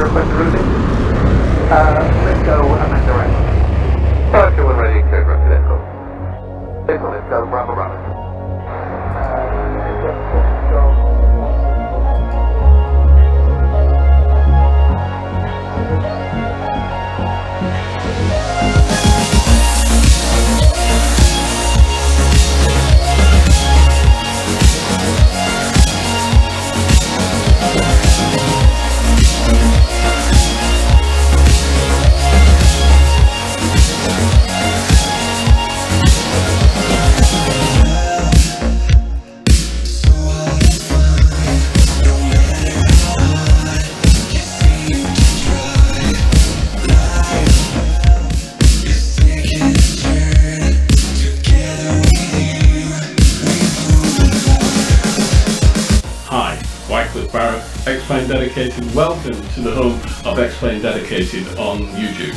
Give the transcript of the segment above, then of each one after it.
your requested routing. Let's go amend direction. Departure when ready, clear for vehicle. Vehicle, let's go, Bravo, Bravo. Xplane Dedicated. Welcome to the home of Xplane Dedicated on YouTube.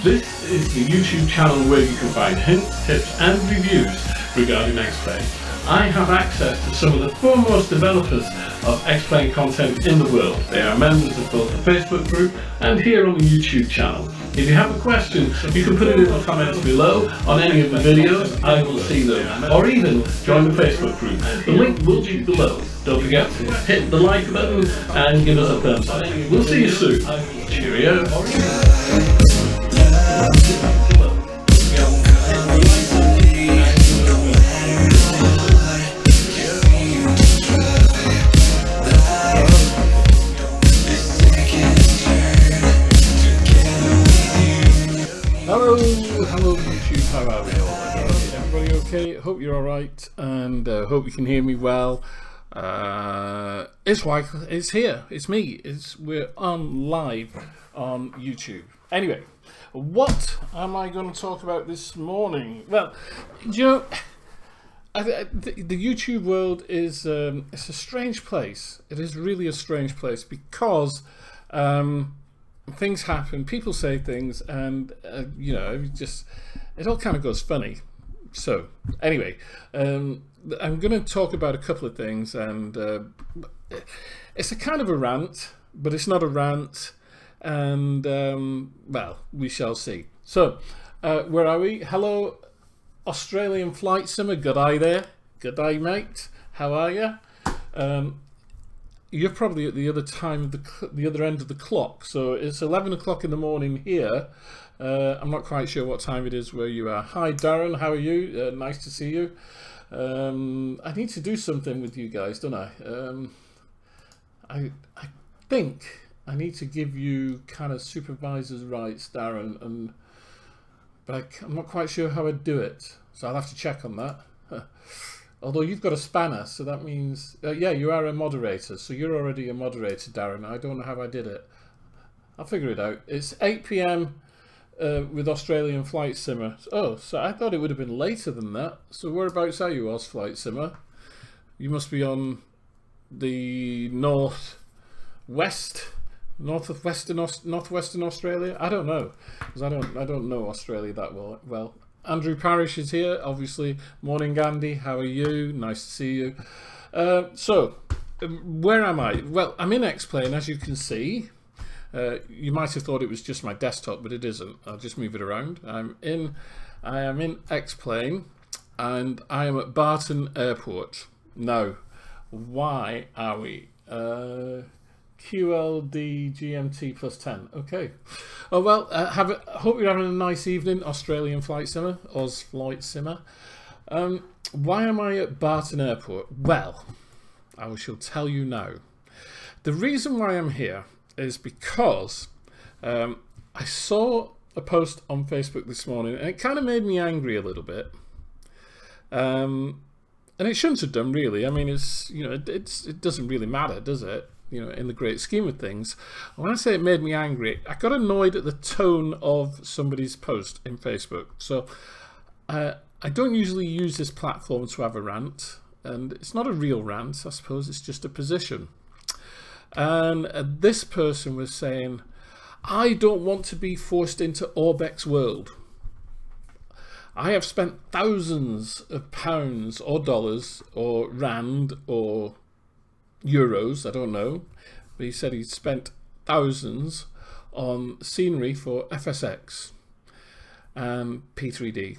This is the YouTube channel where you can find hints, tips and reviews regarding Xplane. I have access to some of the foremost developers of Xplane content in the world. They are members of both the Facebook group and here on the YouTube channel. If you have a question, you can put it in the comments below on any of the videos. I will see them. Or even join the Facebook group. The link will be below. Don't forget to hit the like button and give us a thumbs up. We'll see you soon. Cheerio. Hello YouTube, how are we all? Everybody okay? Hope you're alright and hope you can hear me well. It's Michael, it's here, it's me, we're on live on YouTube. Anyway, what am I going to talk about this morning? Well, you know, the YouTube world is it's a strange place. It is really a strange place because things happen, people say things, and you know, it all kind of goes funny. So anyway, I'm going to talk about a couple of things, and it's a kind of a rant, but it's not a rant, and well, we shall see. So where are we? Hello Australian flight simmer, good day there, good day mate, how are you? You're probably at the other time of the other end of the clock, so it's 11 o'clock in the morning here. I'm not quite sure what time it is where you are. Hi Darren, how are you? Nice to see you. I need to do something with you guys, don't I? I think I need to give you kind of supervisor's rights, Darren, but I'm not quite sure how I'd do it, so I'll have to check on that. Although you've got a spanner, so that means yeah, you are a moderator, so you're already a moderator, Darren. I don't know how I did it. I'll figure it out. It's 8 PM with Australian flight simmer. Oh, so I thought it would have been later than that. So whereabouts are you, Oz flight simmer? You must be on the northwestern Australia. I don't know, because I don't know Australia that well. Andrew Parrish is here, obviously. Morning, Andy. How are you? Nice to see you. So, where am I? Well, I'm in Xplane, as you can see. You might have thought it was just my desktop, but it isn't. I'll just move it around. I am in Xplane, and I am at Barton Airport. Now, why are we? QLD GMT plus 10. Okay. Oh well. Hope you're having a nice evening, Australian flight simmer, Oz flight simmer. Why am I at Barton Airport? Well, I shall tell you now. The reason why I'm here is because I saw a post on Facebook this morning, and it kind of made me angry a little bit. And it shouldn't have done, really. I mean, it's, you know, it doesn't really matter, does it? You know, in the great scheme of things. When I say it made me angry, I got annoyed at the tone of somebody's post in Facebook. So I don't usually use this platform to have a rant, and it's not a real rant, I suppose, it's just a position. And this person was saying, I don't want to be forced into Orbex's world. I have spent thousands of pounds or dollars or rand or euros, I don't know, but he said he spent thousands on scenery for FSX and P3D.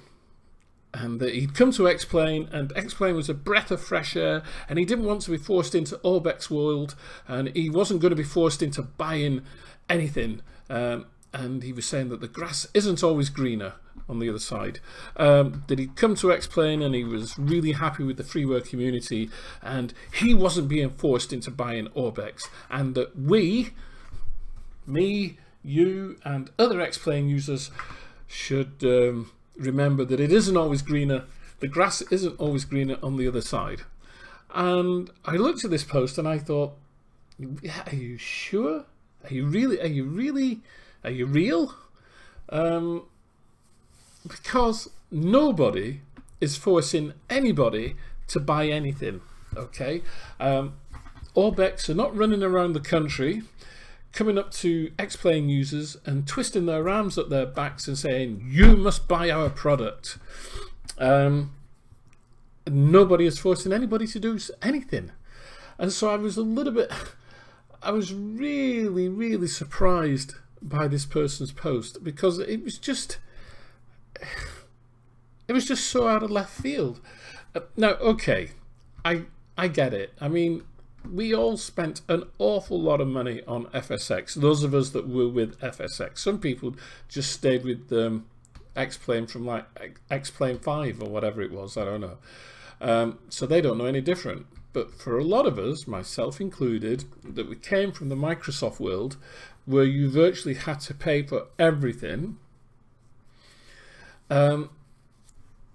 And he'd come to Xplane, and Xplane was a breath of fresh air, and he didn't want to be forced into Orbex's world, and he wasn't going to be forced into buying anything. And he was saying that the grass isn't always greener on the other side. That he'd come to Xplane and he was really happy with the freeware community, and he wasn't being forced into buying Orbex, and that we, me, you, and other Xplane users should remember that it isn't always greener, the grass isn't always greener on the other side. And I looked at this post and I thought, yeah, are you sure? Are you real? Because nobody is forcing anybody to buy anything, okay? Orbex are not running around the country coming up to Xplane users and twisting their arms up their backs and saying, you must buy our product. Nobody is forcing anybody to do anything. And so I was really surprised by this person's post, because it was just so out of left field. Now, okay, I get it. I mean, we all spent an awful lot of money on FSX, those of us that were with FSX. Some people just stayed with Xplane from like Xplane 5 or whatever it was, I don't know. So they don't know any different. But for a lot of us, myself included, that we came from the Microsoft world where you virtually had to pay for everything,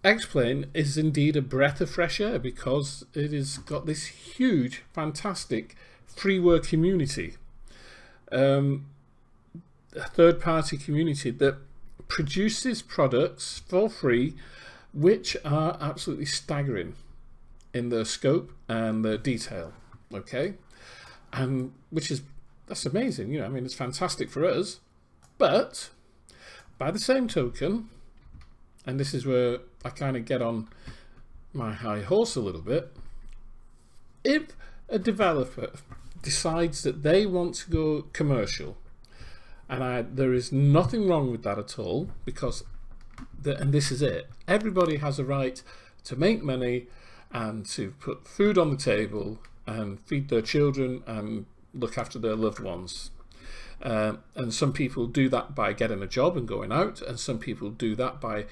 Xplane is indeed a breath of fresh air, because it has got this huge, fantastic freeware community, a third-party community that produces products for free, which are absolutely staggering in their scope and their detail. Okay, and that's amazing. You know, I mean, it's fantastic for us, but by the same token, and this is where I kind of get on my high horse a little bit, if a developer decides that they want to go commercial, and there is nothing wrong with that at all, because and this is it, everybody has a right to make money and to put food on the table and feed their children and look after their loved ones. And some people do that by getting a job and going out, and some people do that by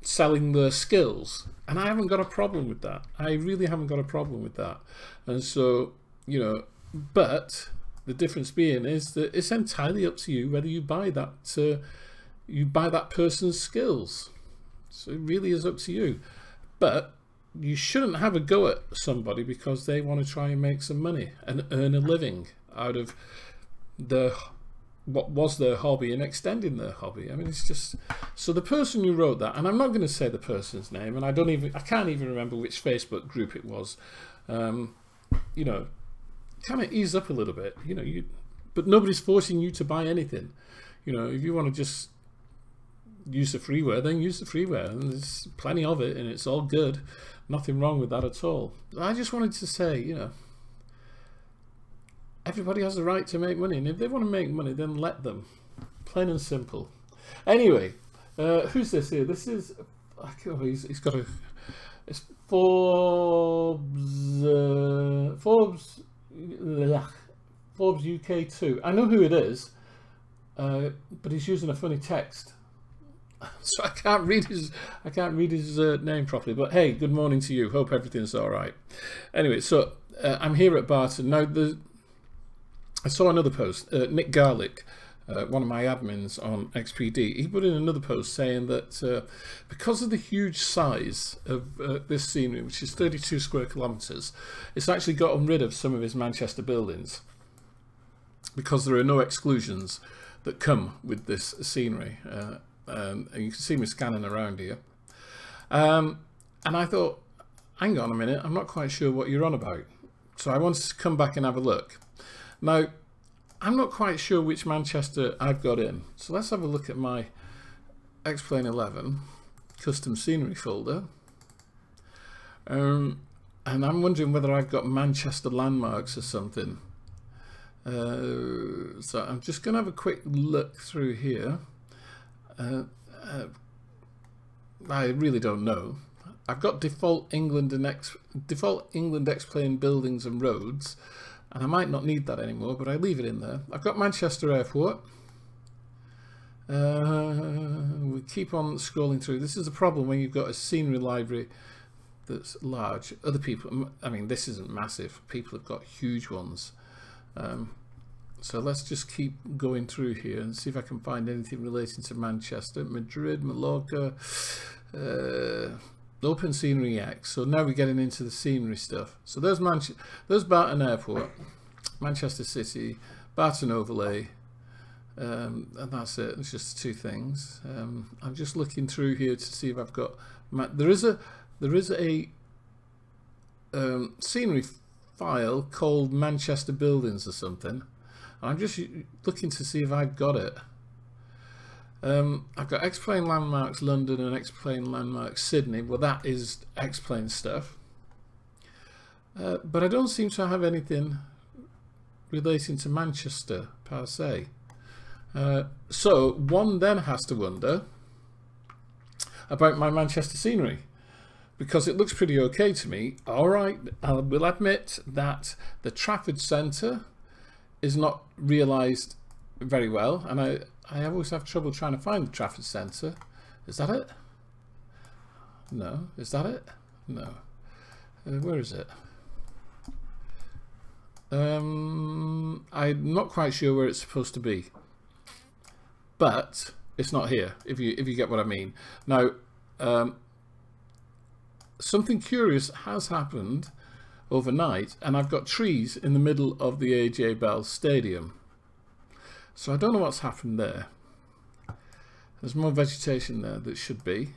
selling their skills, and I haven't got a problem with that. I really haven't got a problem with that. And so, you know, but the difference being is that it's entirely up to you whether you buy that person's skills. So it really is up to you. But you shouldn't have a go at somebody because they want to try and make some money and earn a living out of what was their hobby and extending their hobby. I mean, it's just, so the person who wrote that, and I'm not going to say the person's name, and I can't even remember which Facebook group it was. You know, kind of ease up a little bit. You know, but nobody's forcing you to buy anything. You know, if you want to just use the freeware, then use the freeware, and there's plenty of it, and it's all good. Nothing wrong with that at all. I just wanted to say, you know, everybody has the right to make money, and if they want to make money, then let them. Plain and simple. Anyway, who's this here? This is, oh, he's got a, it's Forbes UK 2. I know who it is, but he's using a funny text, so I can't read his name properly. But hey, good morning to you. Hope everything's all right. Anyway, so I'm here at Barton now. I saw another post. Nick Garlick, one of my admins on XPD, he put in another post saying that because of the huge size of this scenery, which is 32 square kilometers, it's actually gotten rid of some of his Manchester buildings because there are no exclusions that come with this scenery. And you can see me scanning around here. And I thought, hang on a minute, I'm not quite sure what you're on about. So I wanted to come back and have a look. Now, I'm not quite sure which Manchester I've got in. So let's have a look at my Xplane 11 custom scenery folder. And I'm wondering whether I've got Manchester landmarks or something. So I'm just going to have a quick look through here. I really don't know. I've got default England Xplane buildings and roads, and I might not need that anymore, but I leave it in there. I've got Manchester Airport. We keep on scrolling through. This is a problem when you've got a scenery library that's large. Other people, I mean, this isn't massive. People have got huge ones. So let's just keep going through here and see if I can find anything relating to Manchester, Madrid, Mallorca, Open Scenery X. So now we're getting into the scenery stuff. So there's Barton Airport, Manchester City, Barton Overlay, and that's it. It's just two things. I'm just looking through here to see if I've got. There is a scenery file called Manchester Buildings or something. I'm just looking to see if I've got it. I've got Xplane Landmarks London and Xplane Landmarks Sydney. Well, that is Xplane stuff. But I don't seem to have anything relating to Manchester per se. So one then has to wonder about my Manchester scenery, because it looks pretty okay to me. All right, I will admit that the Trafford Centre is not realised very well, and I always have trouble trying to find the Trafford Centre. Is that it? No. Is that it? No. Where is it? I'm not quite sure where it's supposed to be, but it's not here. If you get what I mean. Now, something curious has happened overnight, and I've got trees in the middle of the AJ Bell Stadium. So I don't know what's happened there. There's more vegetation there that should be.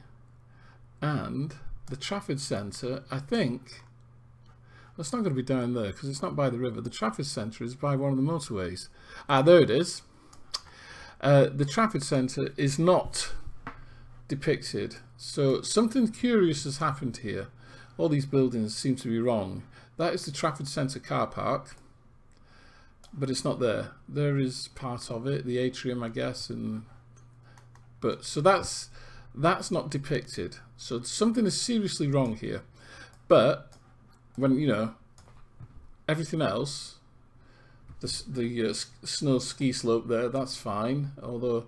And the Trafford Centre, I think, well, it's not going to be down there because it's not by the river. The Trafford Centre is by one of the motorways. Ah, there it is. The Trafford Centre is not depicted. So something curious has happened here. All these buildings seem to be wrong. That is the Trafford Centre car park, but it's not there. There is part of it, the atrium, I guess, but so that's not depicted. So something is seriously wrong here. But when everything else, the snow ski slope there, that's fine. Although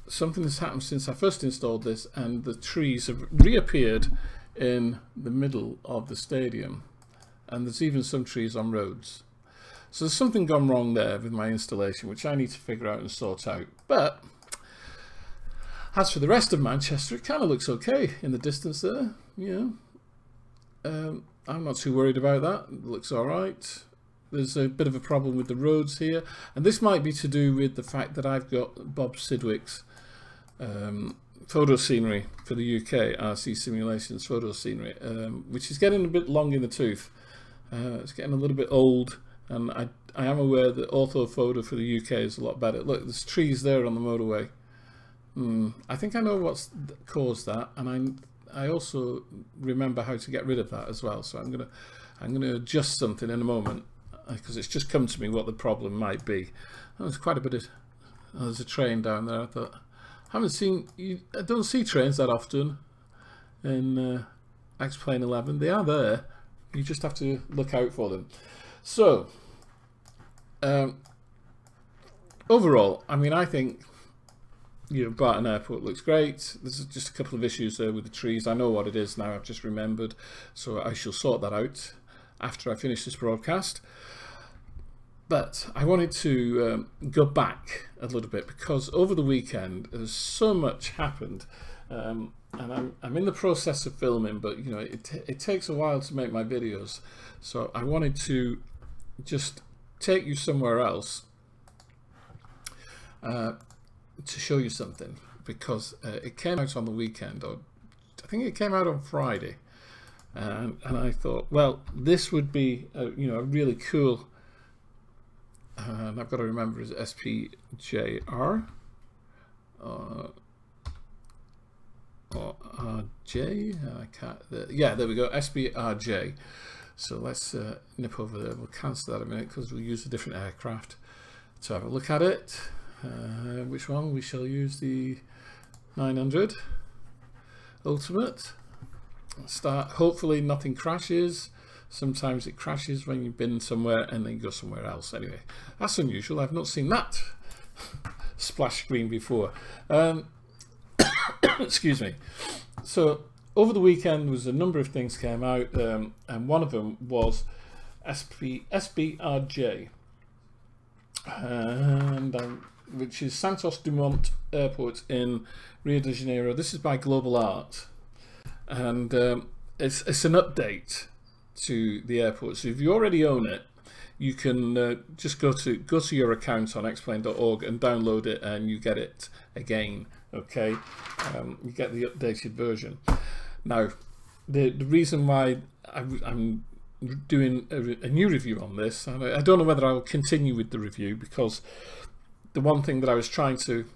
something has happened since I first installed this, and the trees have reappeared in the middle of the stadium, and there's even some trees on roads. So there's something gone wrong there with my installation, which I need to figure out and sort out. But as for the rest of Manchester, it kind of looks okay in the distance there. I'm not too worried about that. It looks all right. There's a bit of a problem with the roads here, and this might be to do with the fact that I've got Bob Sidwick's photo scenery for the UK, RC Simulations photo scenery, which is getting a bit long in the tooth. It's getting a little bit old, and I am aware that ortho photo for the UK is a lot better. Look, there's trees there on the motorway. I think I know what's caused that, and I also remember how to get rid of that as well. So I'm gonna adjust something in a moment, because it's just come to me what the problem might be. There's quite a bit of there's a train down there. I thought, I don't see trains that often in Xplane 11. They are there. You just have to look out for them. So overall, I mean, I think Barton Airport looks great. There's just a couple of issues there with the trees. I know what it is now. I've just remembered, so I shall sort that out after I finish this broadcast. But I wanted to go back a little bit, because over the weekend there's so much happened, and I'm in the process of filming, but it takes a while to make my videos, so I wanted to just take you somewhere else to show you something, because it came out on the weekend, or I think it came out on Friday, and I thought, well, this would be a really cool. And I've got to remember, is SPJR or RJ? I can't. Yeah, there we go. SPRJ. So let's nip over there. We'll cancel that a minute because we'll use a different aircraft to have a look at it. Which one? We shall use the 900 Ultimate. Start. Hopefully nothing crashes. Sometimes it crashes when you've been somewhere and then go somewhere else. Anyway, that's unusual. I've not seen that splash screen before. Excuse me. So over the weekend was a number of things came out, and one of them was SBRJ, and which is Santos Dumont Airport in Rio de Janeiro. This is by Global Art, and it's an update to the airport. So if you already own it, you can just go to your account on xplane.org and download it, and you get it again. Okay, you get the updated version. Now, the reason why I'm doing a new review on this, and I don't know whether I'll continue with the review, because the one thing that I was trying to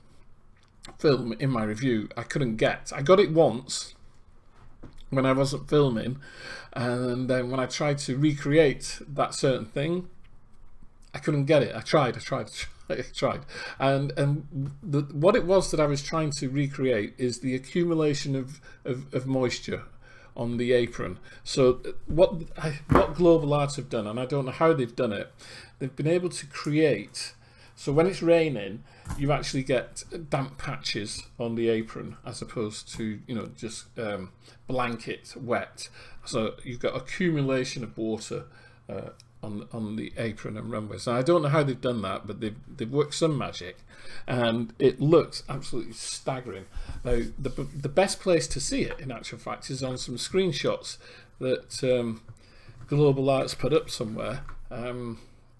film in my review I couldn't get. I got it once when I wasn't filming, and then when I tried to recreate that certain thing, I couldn't get it. I tried, and what it was that I was trying to recreate is the accumulation of moisture on the apron. So what Global Art have done, and I don't know how they've done it, they've been able to create, so when it's raining, you actually get damp patches on the apron as opposed to, you know, just blanket wet. So you've got accumulation of water on the apron and runways. And I don't know how they've done that, but they've worked some magic, and it looks absolutely staggering. Now, the best place to see it, in actual fact, is on some screenshots that Global Art's put up somewhere.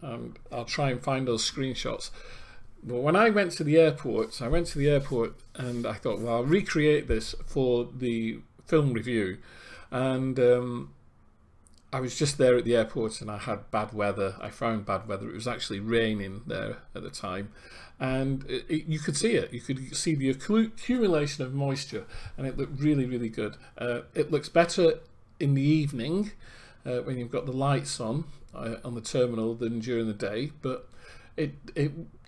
And I'll try and find those screenshots. But when I went to the airport, and I thought, well, I'll recreate this for the film review. And I was just there at the airport, and I had bad weather. I found bad weather. It was actually raining there at the time, and you could see it. You could see the accumulation of moisture, and it looked really, really good. It looks better in the evening when you've got the lights on the terminal than during the day, but it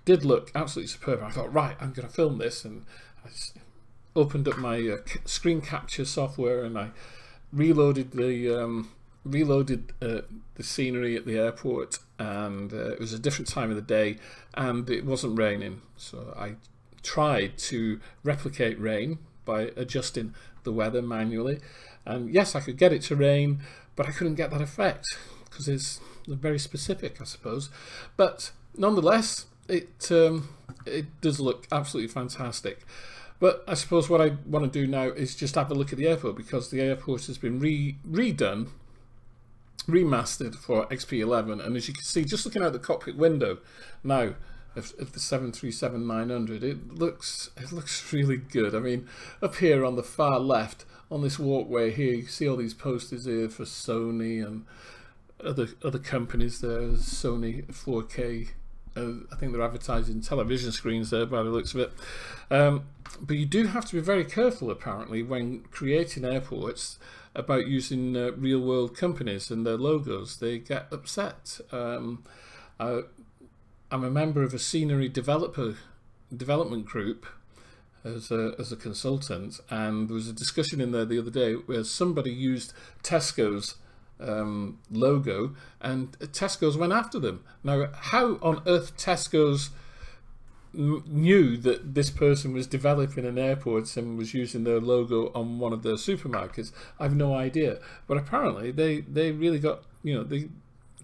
did look absolutely superb. I thought, right, I'm going to film this, and I just opened up my screen capture software, and I reloaded the scenery at the airport, and it was a different time of the day, and it wasn't raining. So I tried to replicate rain by adjusting the weather manually, and yes, I could get it to rain, but I couldn't get that effect because it's very specific, I suppose. But nonetheless, it does look absolutely fantastic. But I suppose what I want to do now is just have a look at the airport, because the airport has been redone, remastered for XP11, and as you can see, just looking out the cockpit window now of the 737-900, it looks really good. I mean, up here on the far left, on this walkway here, you see all these posters here for Sony and other companies there. Sony 4K, I think they're advertising television screens there by the looks of it. But you do have to be very careful, apparently, when creating airports, about using real world companies and their logos. They get upset. I'm a member of a scenery development group as a consultant, and there was a discussion in there the other day where somebody used Tesco's logo, and Tesco's went after them. Now, how on earth Tesco's knew that this person was developing an airport and was using their logo on one of their supermarkets, I've no idea. But apparently they really got, you know,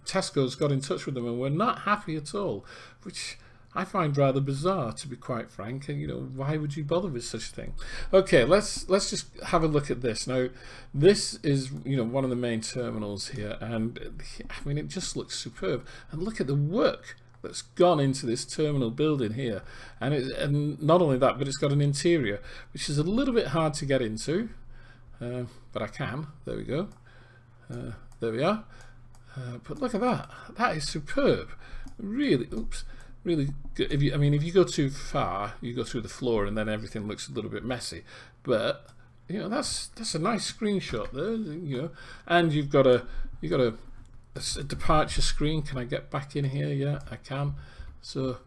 Tesco's got in touch with them and were not happy at all, which I find rather bizarre, to be quite frank. And, you know, why would you bother with such a thing? Okay, let's just have a look at this. Now, this is, you know, one of the main terminals here, and I mean, it just looks superb. And look at the work that's gone into this terminal building here, and not only that, but it's got an interior which is a little bit hard to get into, but I can. There we go. There we are. But look at that. That is superb. Really, really good. If you go too far, you go through the floor, and then everything looks a little bit messy. But you know, that's a nice screenshot there. You know, and you've got a a departure screen. Can I get back in here? Yeah, I can. So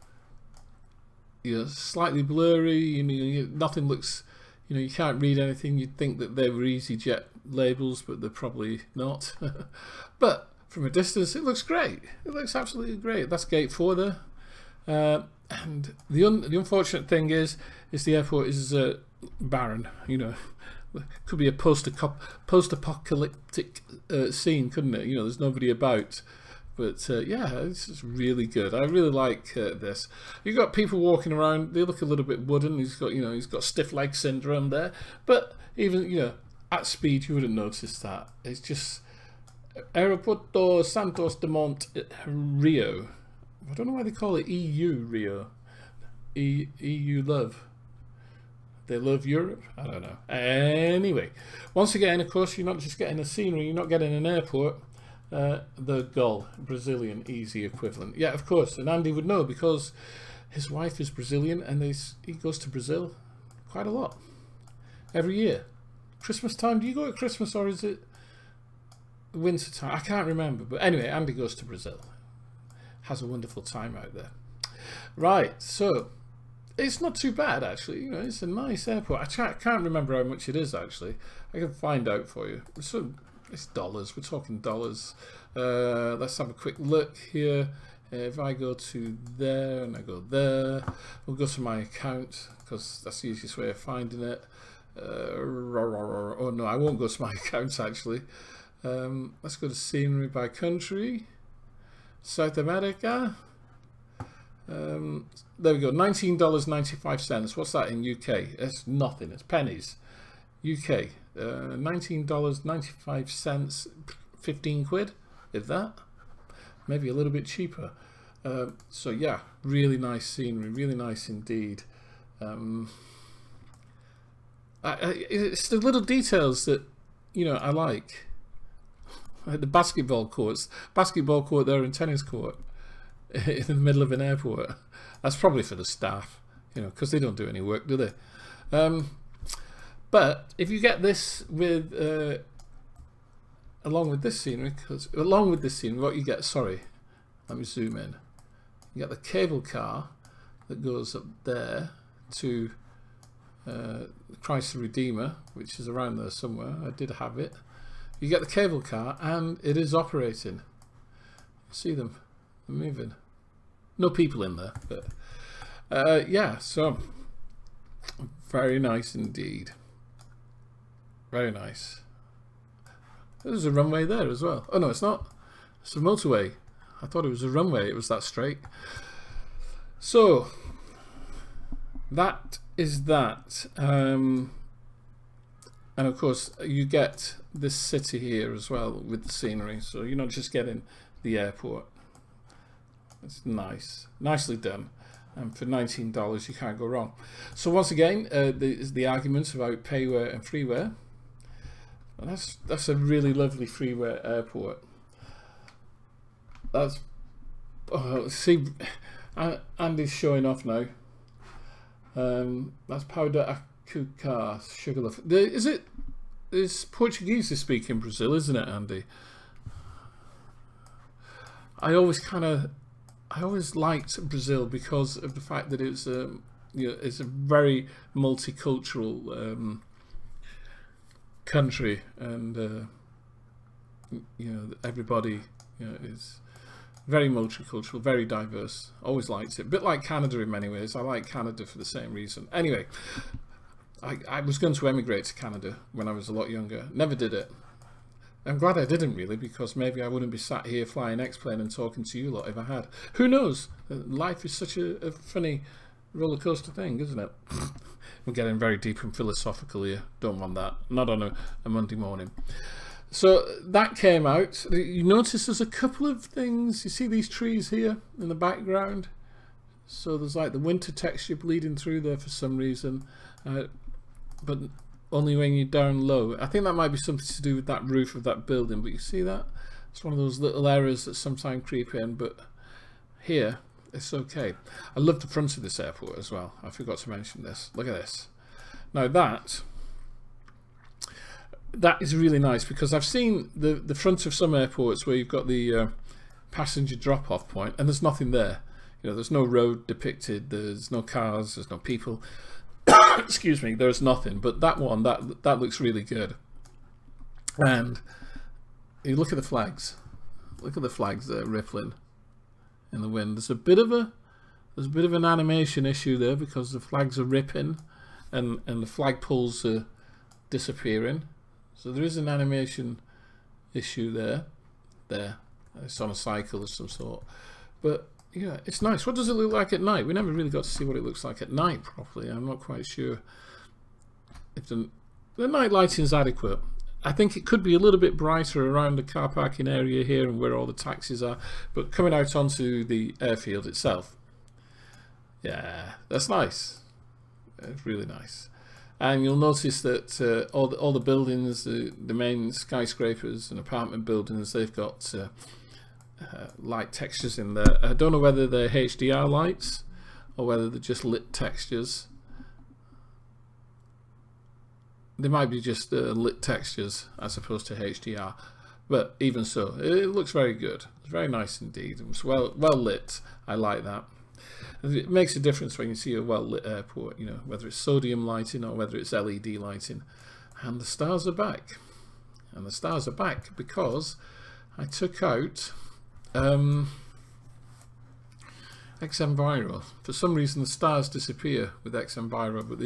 yeah, slightly blurry. You know, nothing looks. You know, you can't read anything. You'd think that they were EasyJet labels, but they're probably not. But from a distance, it looks great. It looks absolutely great. That's gate 4 there. And the unfortunate thing is the airport is barren. You know, could be a post-apocalyptic scene, couldn't it? You know, there's nobody about. But yeah, this is really good. I really like this. You've got people walking around. They look a little bit wooden. He's got stiff leg syndrome there. But even, you know, at speed, you wouldn't notice that. It's just Aeroporto Santos Dumont Rio. I don't know why they call it EU Rio. EU love. They love Europe? I don't know. Anyway, once again, of course, you're not just getting a scenery. You're not getting an airport. The Gol, Brazilian easy equivalent. Yeah, of course, and Andy would know because his wife is Brazilian and he goes to Brazil quite a lot every year. Christmas time, do you go at Christmas or is it winter time? I can't remember, but anyway, Andy goes to Brazil. Has a wonderful time out there. Right, so it's not too bad actually. You know, it's a nice airport. I can't remember how much it is actually. I can find out for you. So, it's dollars. We're talking dollars. Let's have a quick look here. If I go to there and I go there, we'll go to my account because that's the easiest way of finding it. Oh no, I won't go to my account actually. Let's go to scenery by country. South America. There we go. $19.95. What's that in UK? It's nothing. It's pennies. UK. $19.95, 15 quid, if that, maybe a little bit cheaper. So yeah, really nice scenery, really nice indeed. It's the little details that, you know, I like the basketball court there and tennis court in the middle of an airport. That's probably for the staff, you know, because they don't do any work, do they? But if you get this with along with this scenery, what you get, sorry, let me zoom in. You get the cable car that goes up there to Chrysler Redeemer, which is around there somewhere. I did have it. You get the cable car and it is operating. See them, they're moving. No people in there, but yeah, so very nice indeed. Very nice. There's a runway there as well. Oh no, it's not. It's a motorway. I thought it was a runway. It was that straight. So that is that. And of course, you get this city here as well with the scenery. So you're not just getting the airport. It's nice, nicely done. And for $19, you can't go wrong. So once again, there's the arguments about payware and freeware. And that's a really lovely freeware airport. That's see, Andy's showing off now. That's Powder Acucar Sugarloaf. It's Portuguese to speak in Brazil, isn't it, Andy? I always liked Brazil because of the fact that it's you know, it's a very multicultural country, and you know, everybody, you know, is very multicultural, very diverse. Always liked it. A bit like Canada in many ways. I like Canada for the same reason. Anyway, I was going to emigrate to Canada when I was a lot younger. Never did it. I'm glad I didn't really, because maybe I wouldn't be sat here flying Xplane and talking to you lot if I had. Who knows? Life is such a funny roller coaster thing, isn't it? We're getting very deep and philosophical here. Don't want that. Not on a Monday morning. So that came out. You notice there's a couple of things. You see these trees here in the background? So there's like the winter texture bleeding through there for some reason. But only when you're down low. I think that might be something to do with that roof of that building, but you see that? It's one of those little errors that sometimes creep in, but here it's okay. I love the front of this airport as well. I forgot to mention this. Look at this. Now that that is really nice, because I've seen the front of some airports where you've got the passenger drop-off point and there's nothing there. You know, there's no road depicted, there's no cars, there's no people. Excuse me, there's nothing. But that one, that looks really good. And you look at the flags. Look at the flags there rippling in the wind. There's a bit of an animation issue there, because the flags are ripping and the flagpoles are disappearing. So there is an animation issue there. It's on a cycle of some sort. But yeah, it's nice. What does it look like at night? We never really got to see what it looks like at night properly. I'm not quite sure if the night lighting is adequate. I think it could be a little bit brighter around the car parking area here and where all the taxis are, but coming out onto the airfield itself, yeah, that's nice. It's really nice. And you'll notice that all the buildings, the main skyscrapers and apartment buildings, they've got light textures in there. I don't know whether they're HDR lights or whether they're just lit textures. They might be just lit textures as opposed to HDR, but even so, it looks very good. It's very nice indeed. It's well lit. I like that. It makes a difference when you see a well lit airport, you know, whether it's sodium lighting or whether it's LED lighting. And the stars are back. And the stars are back because I took out Xenviro. For some reason the stars disappear with Xenviro, but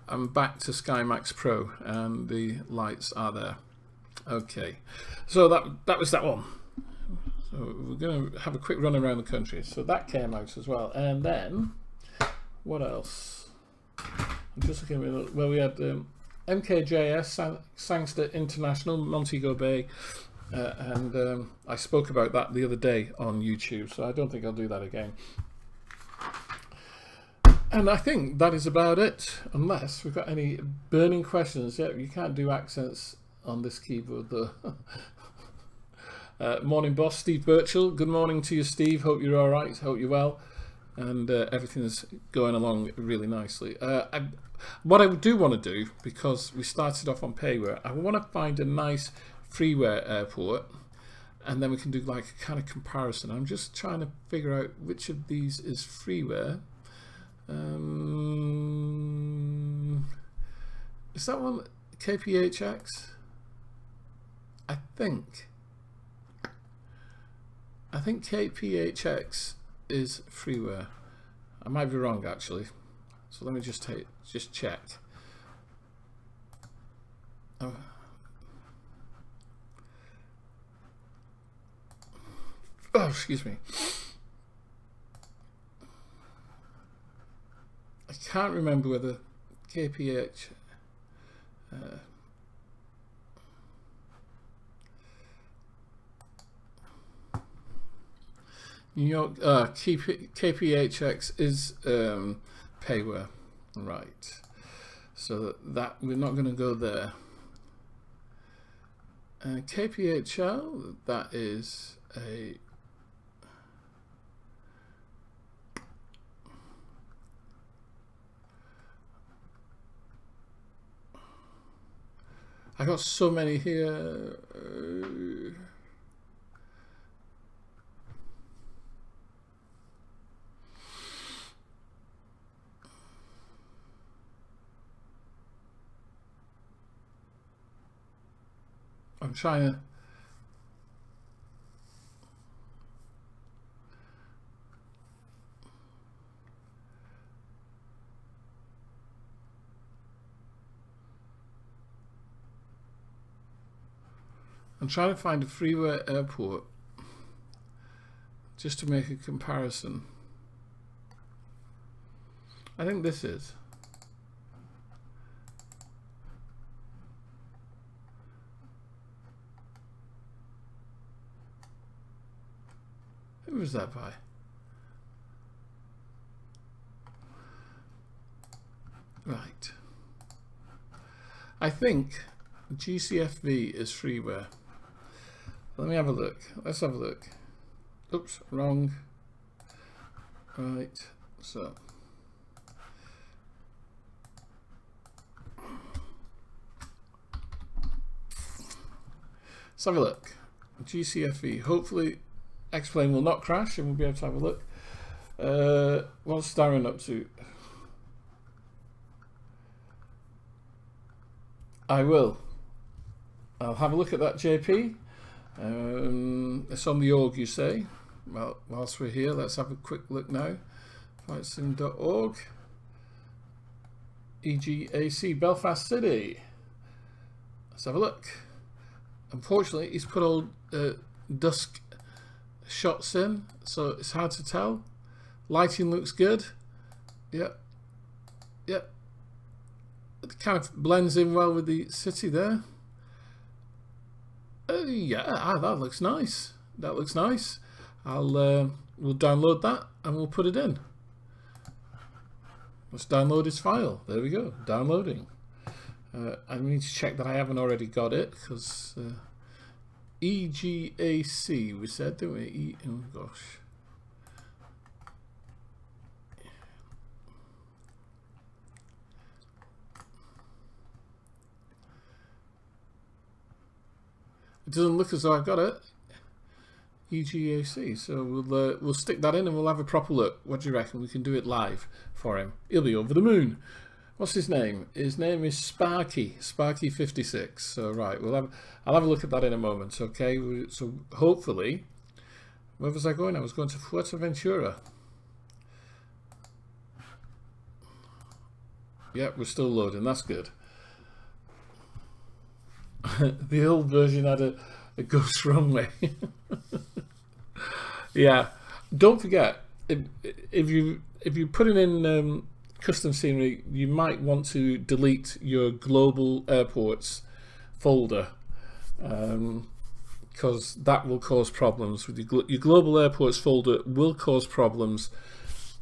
I'm back to SkyMax Pro and the lights are there. Okay, so that was that one. So we're going to have a quick run around the country. So that came out as well. And then, what else? I'm just looking at, well, we had MKJS, Sangster International, Montego Bay. And I spoke about that the other day on YouTube, so I don't think I'll do that again. And I think that is about it, unless we've got any burning questions. Yeah, you can't do accents on this keyboard though. Morning boss, Steve Birchall. Good morning to you, Steve. Hope you're all right. Hope you're well, and everything's going along really nicely. What I do want to do, because we started off on payware, I want to find a nice freeware airport, and then we can do like a kind of comparison. I'm just trying to figure out which of these is freeware. Is that one KPHX? I think KPHX is freeware. I might be wrong actually, so let me just check. Oh, excuse me. I can't remember whether KPH New York KPHX is payware, right? So that we're not going to go there. KPHL, that is a I got so many here. I'm trying to. I'm trying to find a freeware airport just to make a comparison. I think this is. Who was that by? Right. I think GCFV is freeware. Let me have a look. Let's have a look. Oops, wrong. Right, so. Let's have a look. GCFE. Hopefully Xplane will not crash and we'll be able to have a look. What's Darren up to? I will. I'll have a look at that, JP. It's on the org, you say. Well, whilst we're here, let's have a quick look now. Flightsim.org. EGAC Belfast City. Let's have a look. Unfortunately, he's put all dusk shots in, so it's hard to tell. Lighting looks good. Yep. Yep. It kind of blends in well with the city there. Yeah, that looks nice. That looks nice. We'll download that and we'll put it in. Let's download his file. There we go. Downloading. I need to check that I haven't already got it, because EGAC we said, didn't we? Oh gosh. It doesn't look as though I've got it. EGAC. So we'll stick that in and we'll have a proper look. What do you reckon? We can do it live for him. He'll be over the moon. What's his name? His name is Sparky. Sparky56. So right, I'll have a look at that in a moment. Okay. So hopefully, where was I going? I was going to Fuerteventura. Yeah, we're still loading. That's good. The old version had a ghost runway. Yeah, don't forget, if you put it in custom scenery, you might want to delete your global airports folder, because that will cause problems with your global airports folder. Will cause problems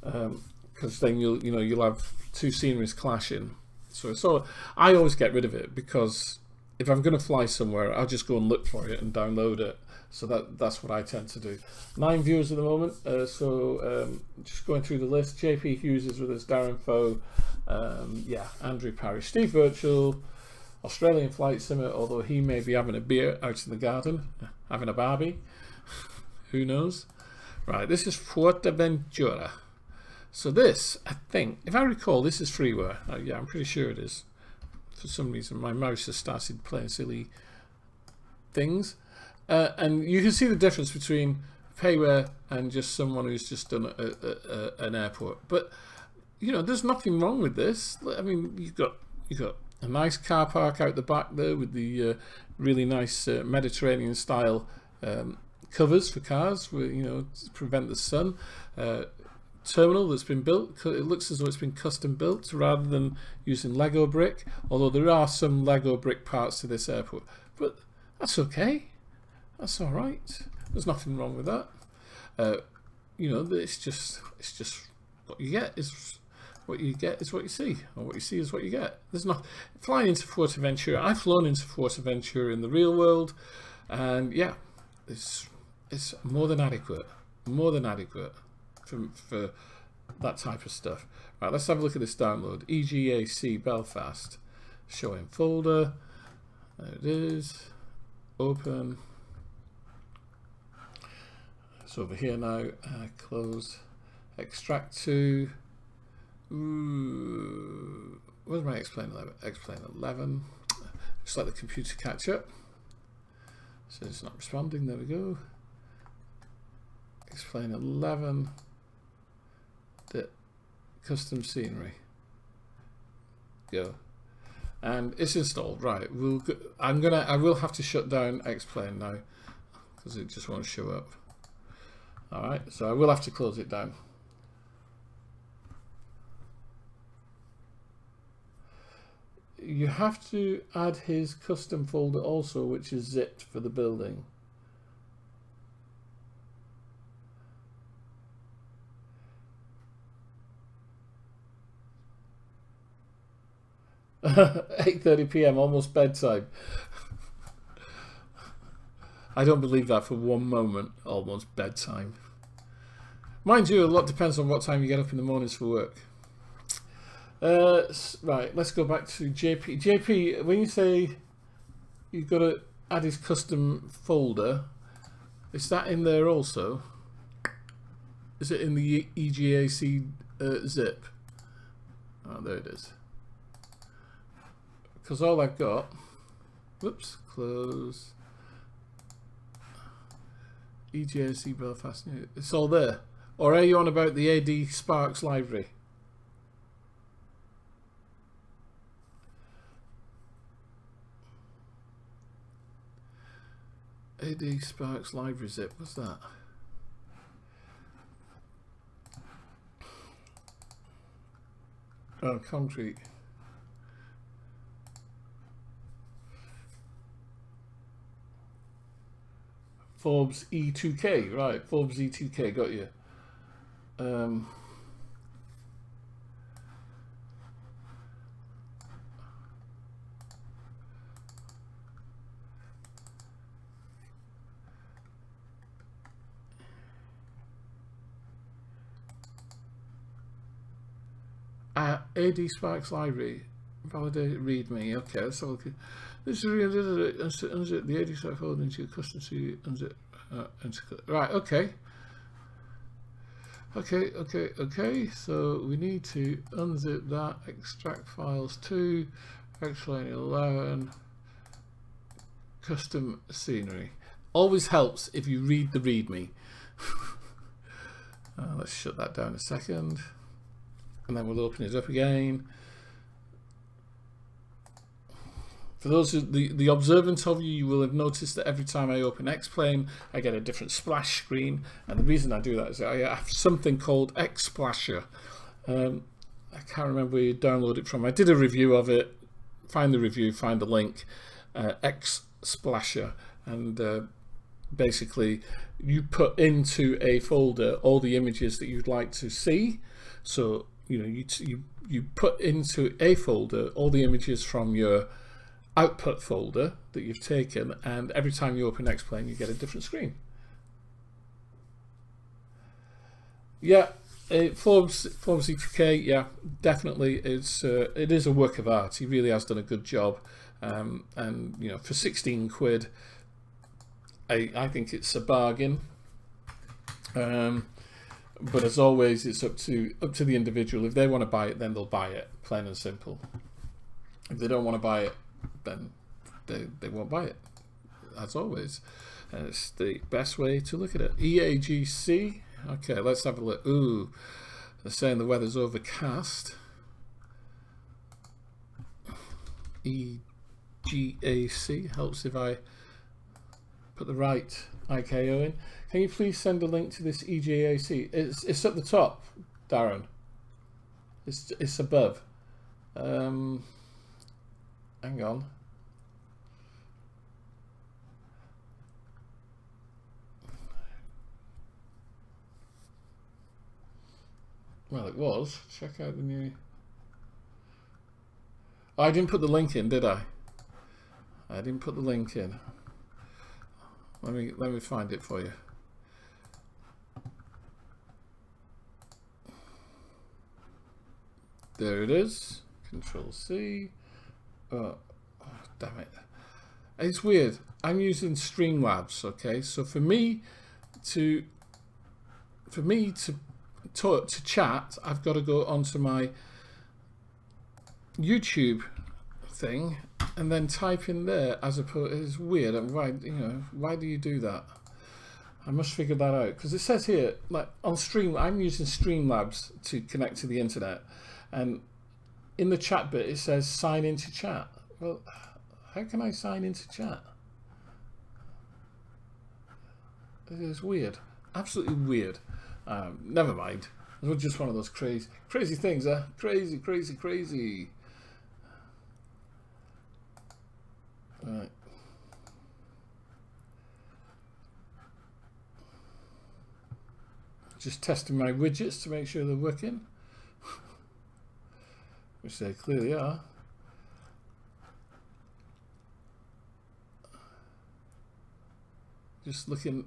because then you'll have two sceneries clashing. So I always get rid of it, because if I'm going to fly somewhere, I'll just go and look for it and download it. So that's what I tend to do. 9 viewers at the moment. Just going through the list. JP Hughes is with us. Darren Foe. Yeah, Andrew Parrish. Steve Virtual. Australian Flight Simmer, although he may be having a beer out in the garden. Having a Barbie. Who knows? Right, this is Fuerteventura. So this, I think, if I recall, this is freeware. Yeah, I'm pretty sure it is. For some reason my mouse has started playing silly things, and you can see the difference between payware and just someone who's just done an airport. But there's nothing wrong with this. I mean, you've got a nice car park out the back there with the really nice Mediterranean style covers for cars, where, to prevent the sun. Terminal that's been built. It looks as though it's been custom built rather than using Lego brick, although there are some Lego brick parts to this airport, but that's okay. That's all right. There's nothing wrong with that. It's just what you get is what you get is what you see, or what you see is what you get. There's not flying into Fuerteventura. I've flown into Fuerteventura in the real world, and yeah, it's more than adequate. More than adequate. For that type of stuff. Right, let's have a look at this download. EGAC Belfast. Showing folder. There it is. Open. It's over here now. Close. Extract to. Where's my Xplane 11? Xplane 11. Just let the computer catch up. So it's not responding. There we go. Xplane 11. The custom scenery. Go. And it's installed. Right. I will have to shut down Xplane now, because it just won't show up. Alright, so I will have to close it down. You have to add his custom folder also, which is zipped for the building. 8:30 p.m. almost bedtime. I don't believe that for one moment. Almost bedtime. Mind you, a lot depends on what time you get up in the mornings for work. Right, let's go back to JP. JP, when you say you've got to add his custom folder. Is that in there also? Is it in the EGAC zip? Oh, there it is. Because all I've got, whoops, close. EGAC Belfast, it's all there. Or are you on about the AD Sparks library? AD Sparks library zip, what's that? Oh, concrete. Forbes E2K, right, Forbes E2K, got you. AD Sparks library, validate README. Okay, let's have a look. This is unzip the AD Sparks folder into your custom to unzip. Right, okay. Okay. So we need to unzip that, extract files to Xplane 11, custom scenery. Always helps if you read the README. Let's shut that down a second. And then we'll open it up again. For those of the observant of you, you will have noticed that every time I open Xplane, I get a different splash screen. And the reason I do that is I have something called Xsplasher. I can't remember where you download it from. I did a review of it. Find the review, find the link. Xsplasher. And basically, you put into a folder all the images that you'd like to see. So you know, you put into a folder all the images from your output folder that you've taken, and every time you open Xplane you get a different screen. Yeah, Forbes E2K, yeah, definitely it is a work of art. He really has done a good job, and you know, for 16 quid I think it's a bargain. But as always, it's up to the individual. If they want to buy it, then they'll buy it, plain and simple. If they don't want to buy it, then they won't buy it, as always. And it's the best way to look at it. EAGC. Okay, let's have a look. Ooh, they're saying the weather's overcast. EGAC helps if I put the right IKO in. Can you please send a link to this EGAC? It's at the top, Darren. It's above. Hang on. Well, it was. Check out the new. Oh, I didn't put the link in, did I? I didn't put the link in. Let me find it for you. There it is. Control C. Oh, damn it. It's weird. I'm using Streamlabs, okay? So for me to chat, I've got to go onto my YouTube thing and then type in there, as opposed. It's weird. And why do you do that? I must figure that out, because it says here, like on Stream, I'm using Streamlabs to connect to the internet, and in the chat bit it says sign into chat. Well, how can I sign into chat? It is weird, absolutely weird. Never mind. It was just one of those crazy things, huh? Crazy. Right. Just testing my widgets to make sure they're working, which they clearly are. Just looking.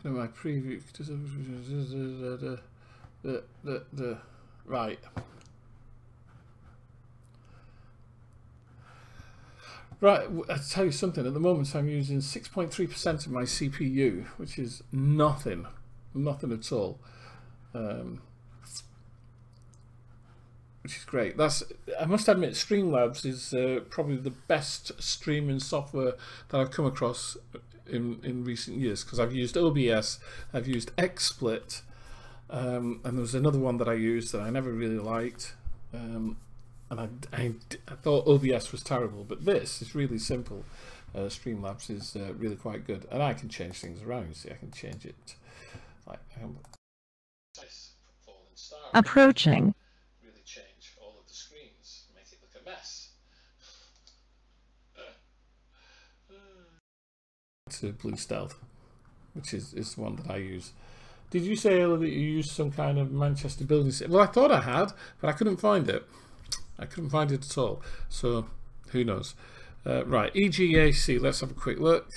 looking at my preview. Right. Right, I'll tell you something. At the moment, I'm using 6.3% of my CPU, which is nothing at all, which is great. I must admit, Streamlabs is probably the best streaming software that I've come across in recent years, because I've used OBS, I've used XSplit, and there was another one that I used that I never really liked. And I thought OBS was terrible, but this is really simple. Streamlabs is really quite good, and I can change things around. You see, I can change it like approaching. Really change all of the screens, make it look a mess. To Blue Stealth, which is the one that I use. Did you say earlier that you used some kind of Manchester building? Well, I thought I had, but I couldn't find it. I couldn't find it at all, so who knows. Right, EGAC, let's have a quick look.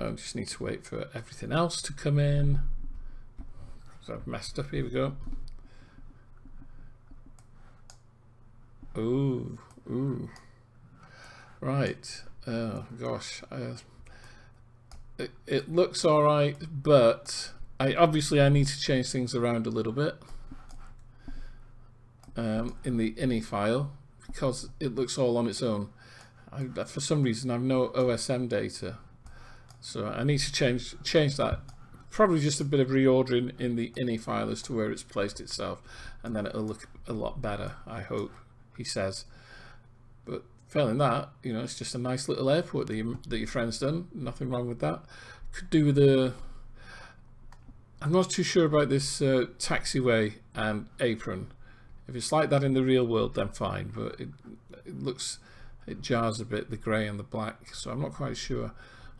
I just need to wait for everything else to come in, because I've messed up. Here we go. Ooh. Right, oh gosh. It looks alright, but obviously I need to change things around a little bit. In the ini file, because it looks all on its own. For some reason I've no OSM data, so I need to change that. Probably just a bit of reordering in the ini file as to where it's placed itself, and then it'll look a lot better, I hope, he says. But failing that, you know, it's just a nice little airport that your friend's done. Nothing wrong with that. Could do with I'm not too sure about this taxiway and apron. If it's like that in the real world, then fine, but it jars a bit, the grey and the black, so I'm not quite sure.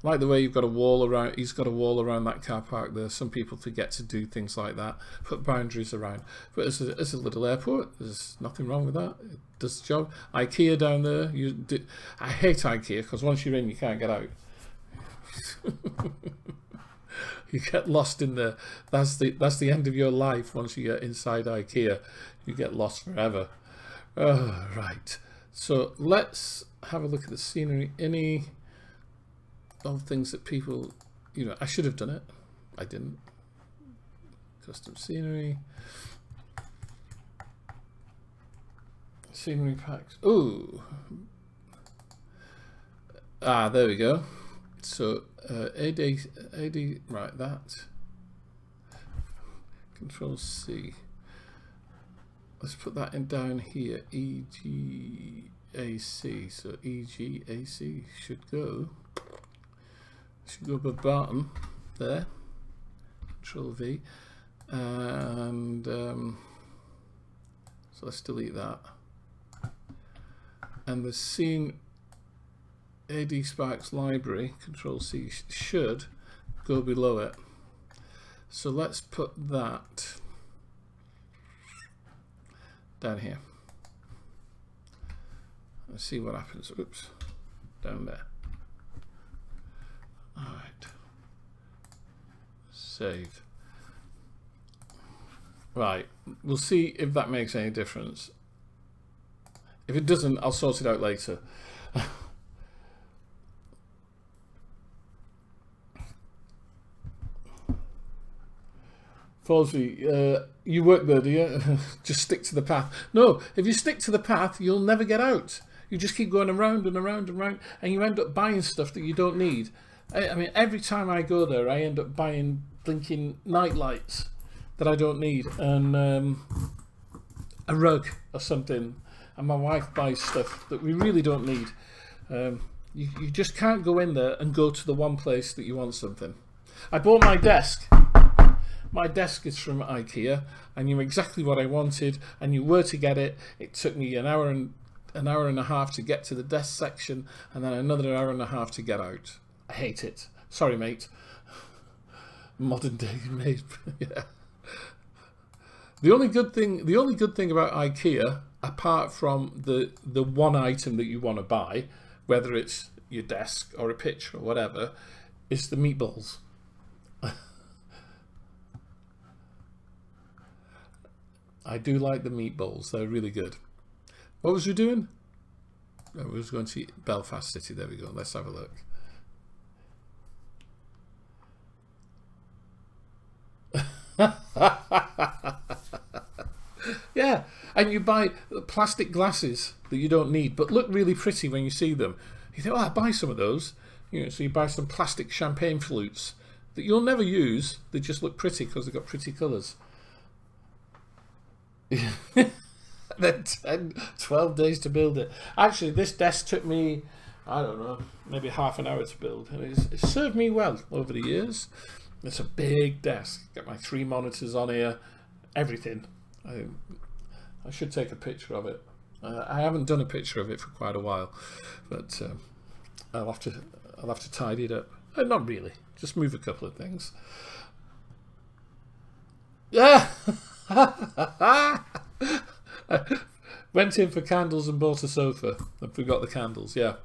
I like the way you've got a wall around, he's got a wall around that car park there. Some people forget to do things like that, put boundaries around. But as a little airport, there's nothing wrong with that. It does the job. IKEA down there, I hate IKEA, because once you're in, you can't get out. You get lost in there. That's the end of your life once you get inside IKEA. You get lost forever. Oh, right. So let's have a look at the scenery. Any of things that people, you know, I should have done it. I didn't. Custom scenery. Scenery packs. Ooh. Ah, there we go. So AD, right, that. Control C. Let's put that in down here. EGAC. So EGAC should go above bottom there. Control V. And so let's delete that. And the scene AD Sparks library, Control C, should go below it. So let's put that down here. Let's see what happens. Oops, down there. All right, save. Right, we'll see if that makes any difference. If it doesn't, I'll sort it out later. Fawzi, you work there, do you? Just stick to the path. No, if you stick to the path, you'll never get out. You just keep going around and around and around, and you end up buying stuff that you don't need. I mean, every time I go there, I end up buying blinking night lights that I don't need, and a rug or something. And my wife buys stuff that we really don't need. You just can't go in there and go to the one place that you want something. I bought my desk. My desk is from IKEA. I knew exactly what I wanted. I knew where to get it. It took me an hour and a half to get to the desk section, and then another hour and a half to get out. I hate it. Sorry, mate. Modern day mate. Yeah. The only good thing about IKEA, apart from the one item that you want to buy, whether it's your desk or a picture or whatever, It's the meatballs. I do like the meatballs. They're really good. What was we doing? Oh, we was going to Belfast City. There we go. Let's have a look. Yeah, and you buy plastic glasses that you don't need but look really pretty when you see them. You think, oh, I'll buy some of those. You know, so you buy some plastic champagne flutes that you'll never use. They just look pretty because they've got pretty colours. Then 12 days to build it. Actually, this desk took me, I don't know, maybe half an hour to build, and it's served me well over the years. It's a big desk. Got my 3 monitors on here, everything. I should take a picture of it. I haven't done a picture of it for quite a while, but I'll have to tidy it up. Not really, just move a couple of things. Yeah. Went in for candles and bought a sofa and forgot the candles. Yeah.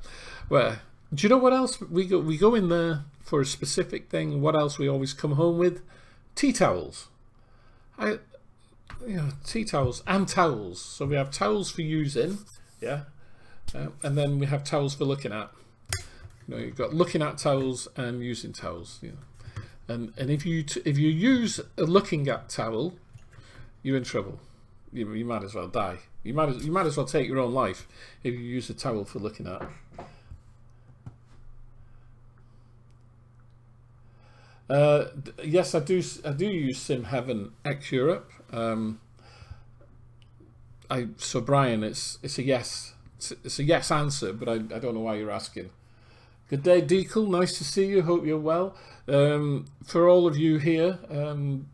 Well, do you know what else we go in there for a specific thing? What else we always come home with? Tea towels. Tea towels and towels. So we have towels for using, yeah, and then we have towels for looking at. You know, you've got looking at towels and using towels. You know. And if you use a looking at towel, you're in trouble. You might as well die. You might as well take your own life if you use a towel for looking at. Yes, I do use Sim Heaven X Europe. So Brian, it's a yes. It's a yes answer, but I don't know why you're asking. Good day, Deacle. Nice to see you. Hope you're well. For all of you here, and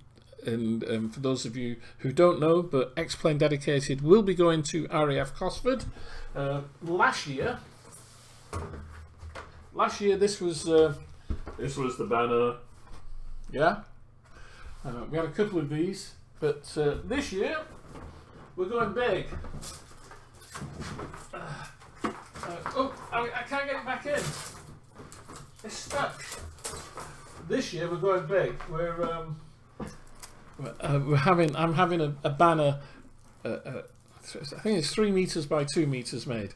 for those of you who don't know, but Xplane Dedicated will be going to RAF Cosford. Last year this was the banner. Yeah, we had a couple of these, but this year we're going big. Oh, I can't get it back in. It's stuck. This year we're going big. I'm having a banner. I think it's 3 meters by 2 meters made,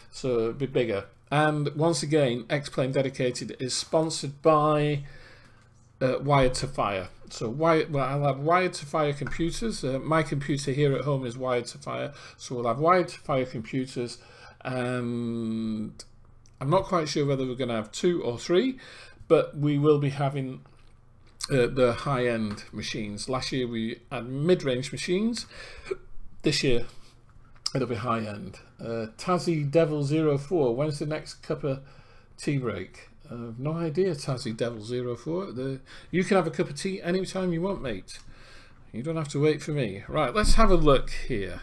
so a bit bigger. And once again, Xplane Dedicated is sponsored by Wired to Fire. So I'll have Wired to Fire computers. My computer here at home is Wired to Fire, so we'll have Wired to Fire computers, and I'm not quite sure whether we're going to have 2 or 3, but we will be having the high-end machines. Last year we had mid-range machines. This year it'll be high-end. Tazzy Devil 04. When's the next cup of tea break? No idea, Tazzy Devil 04. You can have a cup of tea anytime you want, mate. You don't have to wait for me. Right, let's have a look here.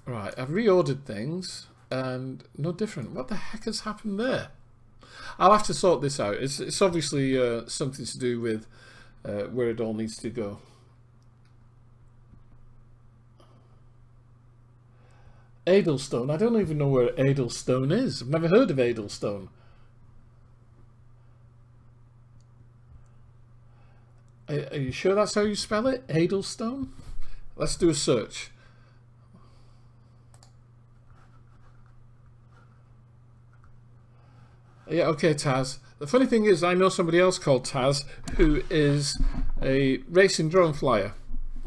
Right, I've reordered things and no different. What the heck has happened there? I'll have to sort this out. It's obviously something to do with where it all needs to go. Edelstone. I don't even know where Edelstone is. I've never heard of Edelstone. Are you sure that's how you spell it? Edelstone? Let's do a search. Yeah, okay, Taz. The funny thing is, I know somebody else called Taz who is a racing drone flyer.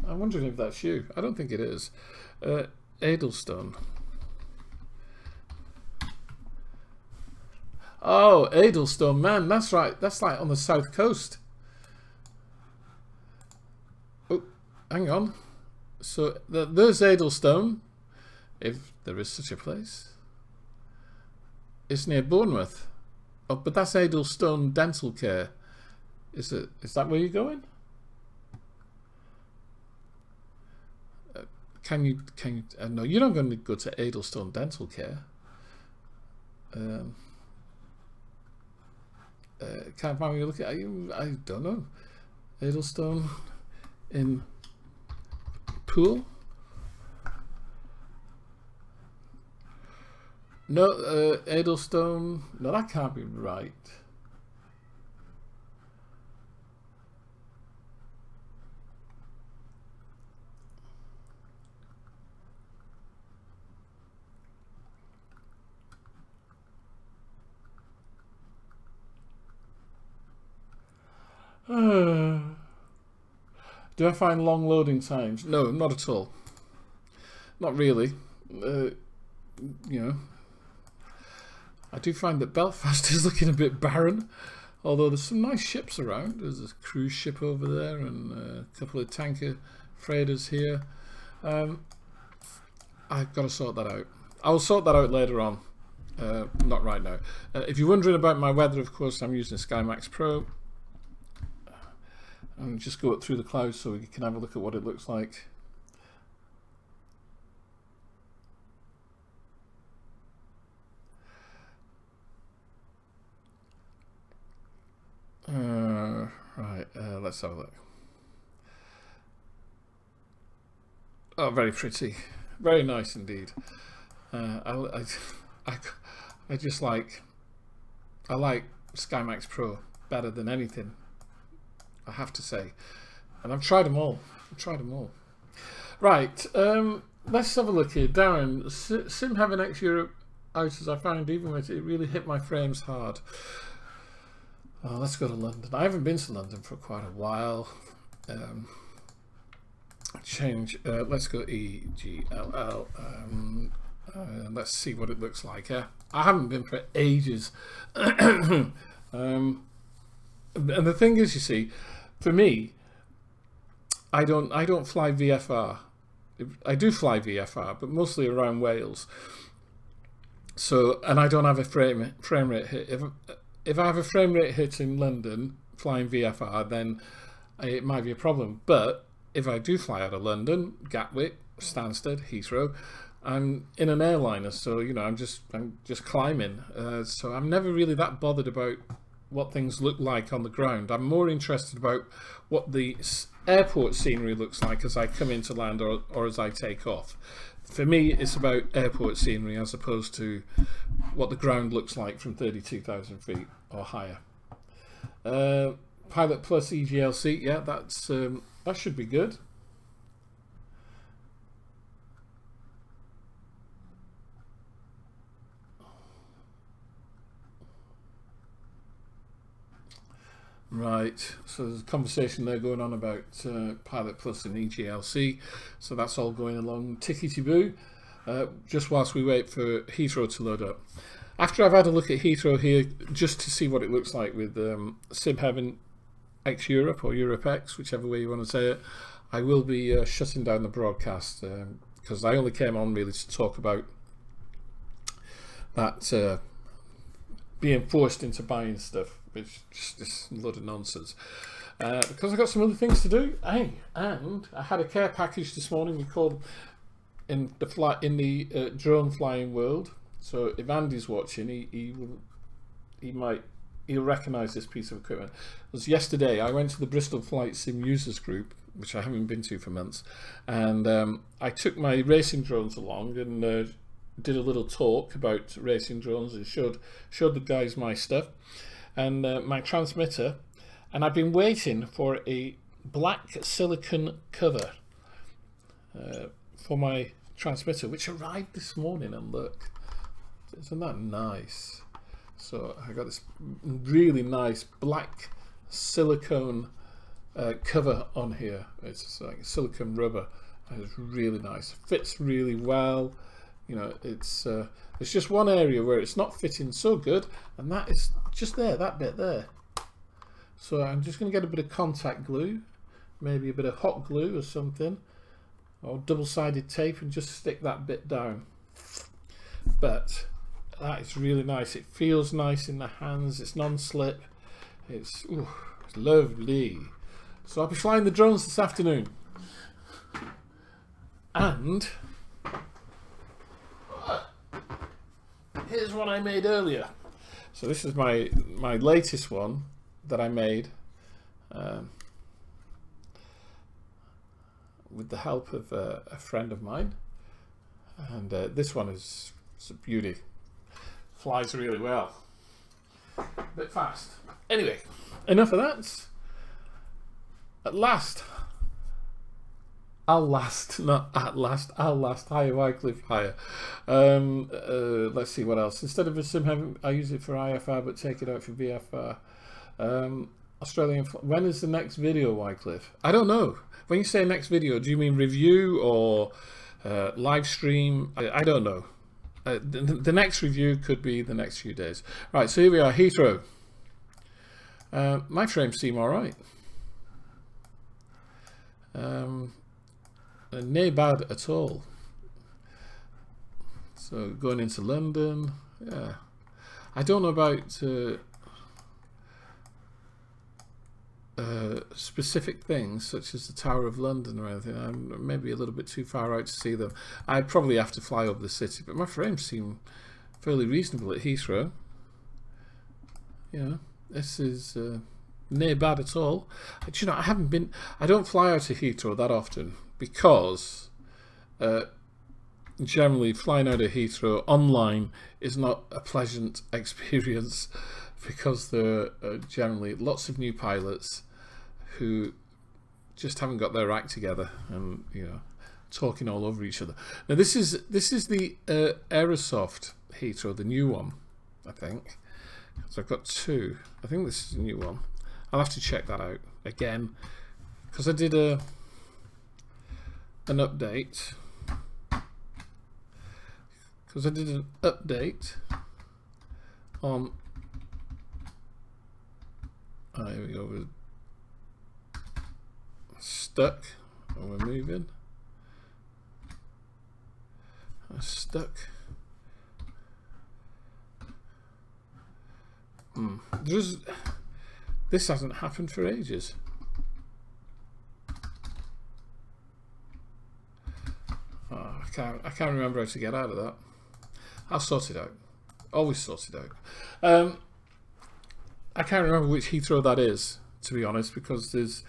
I'm wondering if that's you. I don't think it is. Edelstone. Oh, Edelstone, man, that's right. That's like on the south coast. Oh, hang on. So there's Edelstone, if there is such a place. It's near Bournemouth. Oh, but that's Edelstone Dental Care. Is that where you're going? Can you? No, you're not going to go to Edelstone Dental Care. Can't find me look at you. I don't know. Edelstone in Pool. No, Edelstone. No, that can't be right. Do I find long loading times? No, not at all. Not really. You know, I do find that Belfast is looking a bit barren, although there's some nice ships around. There's a cruise ship over there and a couple of tanker freighters here. I've got to sort that out. I'll sort that out later on, not right now. If you're wondering about my weather, of course, I'm using SkyMax Pro. And just go up through the clouds so we can have a look at what it looks like. Right, let's have a look. Oh, very pretty, very nice indeed. I just like SkyMax Pro better than anything, I have to say, and I've tried them all. Right, let's have a look here. Darren, Sim having X Europe out, as I found, even with it really hit my frames hard. Oh, let's go to London. I haven't been to London for quite a while. Let's go EGLL. Let's see what it looks like. I haven't been for ages. And the thing is, you see, for me, I don't fly VFR. I do fly VFR, but mostly around Wales. So, and I don't have a frame rate hit. If I have a frame rate hit in London flying VFR, then it might be a problem. But if I do fly out of London, Gatwick, Stansted, Heathrow, I'm in an airliner, so you know I'm just climbing. So I'm never really that bothered about what things look like on the ground. I'm more interested about what the airport scenery looks like as I come into land or as I take off. For me, it's about airport scenery as opposed to what the ground looks like from 32,000 feet or higher. Pilot Plus EGLC, yeah, that should be good. Right, so there's a conversation there going on about Pilot Plus and EGLC, so that's all going along tickety-boo, just whilst we wait for Heathrow to load up. After I've had a look at Heathrow here, just to see what it looks like with Sim having X Europe or Europe X, whichever way you want to say it, I will be shutting down the broadcast, because I only came on really to talk about that being forced into buying stuff. It's just this load of nonsense. Because I've got some other things to do. Hey, and I had a care package this morning. We called in the drone flying world. So if Andy's watching, he'll recognise this piece of equipment. It was yesterday. I went to the Bristol Flight Sim users group, which I haven't been to for months, and I took my racing drones along and did a little talk about racing drones and showed the guys my stuff. And my transmitter, and I've been waiting for a black silicon cover for my transmitter, which arrived this morning, and look, isn't that nice? So I got this really nice black silicone cover on here. It's like silicone rubber, and it's really nice, fits really well. You know, it's there's just one area where it's not fitting so good, and that is just there, that bit there. So I'm just going to get a bit of contact glue, maybe a bit of hot glue or something, or double-sided tape, and just stick that bit down. But that is really nice. It feels nice in the hands. It's non-slip. It's lovely. So I'll be flying the drones this afternoon, and here's one I made earlier. So this is my latest one that I made with the help of a friend of mine, and this one is a beauty. Flies really well, a bit fast. Anyway, enough of that. At last, I'll last, not at last, I'll last. Higher Wycliffe, higher. Let's see what else. Instead of a sim, I use it for IFR, but take it out for VFR. When is the next video, Wycliffe? I don't know. When you say next video, do you mean review or live stream? I don't know. The next review could be the next few days. Right, so here we are, Heathrow. My frames seem alright. No bad at all. So going into London, yeah. I don't know about specific things such as the Tower of London or anything. I'm maybe a little bit too far out to see them. I'd probably have to fly over the city, but my frames seem fairly reasonable at Heathrow. You know, this is no bad at all. You know, I don't fly out of Heathrow that often because generally flying out of Heathrow online is not a pleasant experience because there are generally lots of new pilots who just haven't got their act together and, you know, talking all over each other. Now this is the Aerosoft Heathrow, the new one, I think. So I've got two. I think this is a new one. I'll have to check that out again because I did an update. Because I did an update on. Oh, here we go. We're stuck. And we're moving. Stuck. This hasn't happened for ages. Oh, I can't remember how to get out of that. I'll sort it out. Always sort it out. I can't remember which Heathrow that is, to be honest, because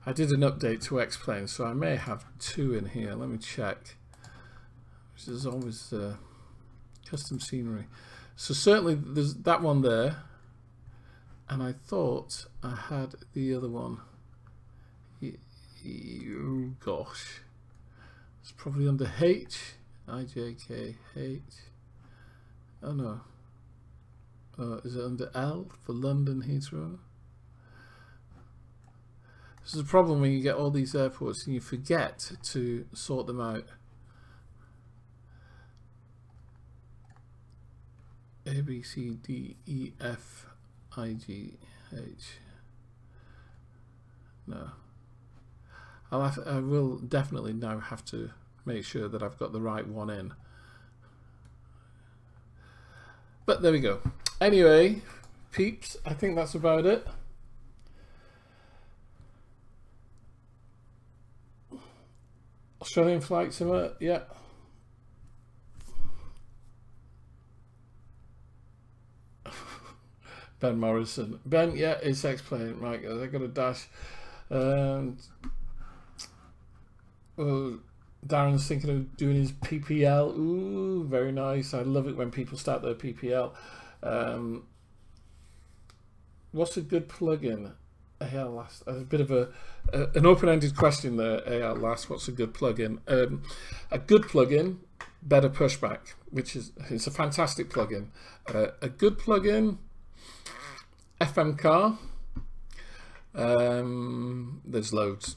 I did an update to Xplane, so I may have two in here. Let me check. There's always custom scenery. So certainly there's that one there, and I thought I had the other one. Oh gosh, it's probably under H. IJK H. Oh no. Is it under L for London Heathrow? This is a problem when you get all these airports and you forget to sort them out. A, B, C, D, E, F, I, G, H. No. I will definitely now have to make sure that I've got the right one in. But there we go. Anyway, peeps, I think that's about it. Australian flight simulator, yeah. Ben Morrison. Ben, yeah, it's Xplane. Right, I got a dash. Oh, Darren's thinking of doing his PPL. Ooh, very nice. I love it when people start their PPL. What's a good plugin? AR Last. A bit of an open-ended question there. AR Last. What's a good plugin? A good plugin, Better Pushback, which is a fantastic plugin. A good plugin, FM Car. There's loads.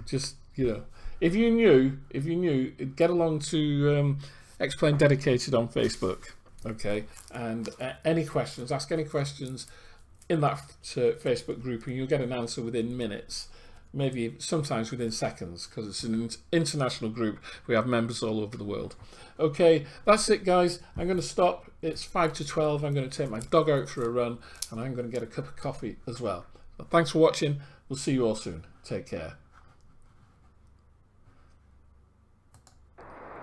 Just, you know, if you knew, get along to Xplane Dedicated on Facebook, okay? And any questions, ask any questions in that Facebook group, and you'll get an answer within minutes, maybe sometimes within seconds, because it's an international group. We have members all over the world. Okay, that's it, guys. I'm going to stop. It's 5 to 12. I'm going to take my dog out for a run, and I'm going to get a cup of coffee as well. So thanks for watching. We'll see you all soon. Take care.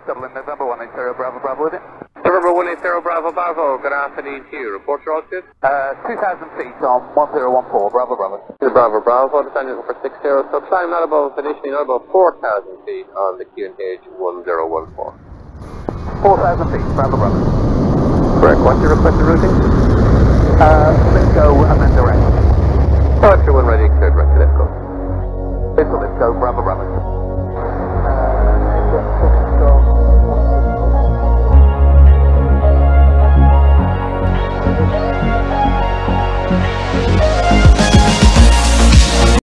Dublin, November 180 Bravo Bravo, is it? November 180 Bravo Bravo, good afternoon to you. Report your altitude. 2,000 feet on 1014 Bravo Bravo. Bravo Bravo, descending for 60, so climb not above, initially not above 4,000 feet on the QNH 1014. 4,000 feet, Bravo Bravo. Correct, what's your requested routing? Let's go and then direct. Departure when ready, cleared, direct, let's go. Let's go, Bravo Bravo.